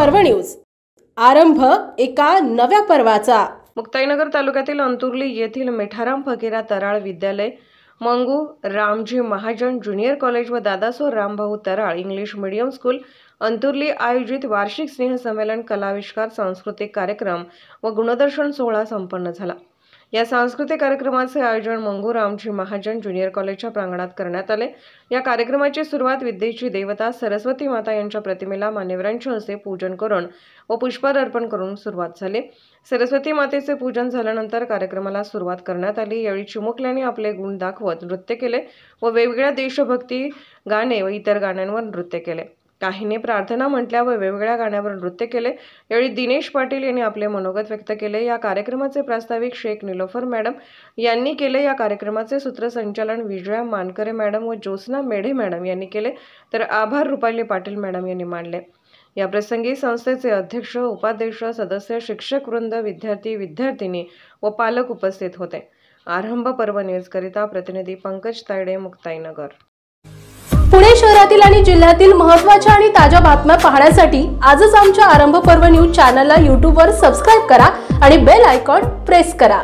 पर्व न्यूज। आरंभ एका नव्या पर्वाचा। मुक्ताईनगर तालुक्यातील अंतुर्ली येथील मेठाराम फकीरा तराळ विद्यालय, मंगू रामजी महाजन ज्युनियर कॉलेज व Dadaso Rambhau Taral English medium school Anturli आयोजित वार्षिक स्नेहसंमेलन, कलाविष्कार, सांस्कृतिक कार्यक्रम व गुणदर्शन सोहळा संपन्न झाला। या सांस्कृतिक कार्यक्रमाचे आयोजन मंगू रामजी महाजन ज्युनियर कॉलेजच्या प्रांगणात करण्यात आले। या कार्यक्रमाची सुरुवात विद्येची देवता सरस्वती माता यांच्या प्रतिमेला मान्यवरांच्या हस्ते पूजन करून व पुष्पहार अर्पण करून सुरुवात झाली। सरस्वती मातेचे पूजन झाल्यानंतर कार्यक्रमाला सुरुवात करण्यात आली। यावेळी चिमुकल्यांनी आपले गुण दाखवत नृत्य केले व वेगवेगळ्या देशभक्ती गाणे व इतर गाण्यांवर नृत्य केले। काहींनी प्रार्थना म्हटल्या व वेगवेगळ्या गाण्यावर नृत्य केले। यावेळी दिनेश पाटील यांनी आपले मनोगत व्यक्त केले। या कार्यक्रमाचे प्रास्ताविक शेख निलोफर मॅडम यांनी केले। या कार्यक्रमाचे सूत्रसंचालन विजया मानकरे मॅडम व ज्योत्स्ना मेढे मॅडम यांनी केले, तर आभार रुपाली पाटील मॅडम यांनी मानले। या प्रसंगी संस्थेचे अध्यक्ष, उपाध्यक्ष, सदस्य, शिक्षक वृंद, विद्यार्थी, विद्यार्थिनी व पालक उपस्थित होते। आरंभ पर्व न्यूज करिता प्रतिनिधी पंकज तायडे, मुक्ताईनगर। पुणे शहरातील आणि जिल्ह्यातील महत्त्वाच्या आणि ताज्या बातम्या पाहण्यासाठी आजच आमच्या आरंभ पर्व न्यूज चॅनलला YouTube वर सबस्क्राइब करा आणि बेल आयकॉन प्रेस करा।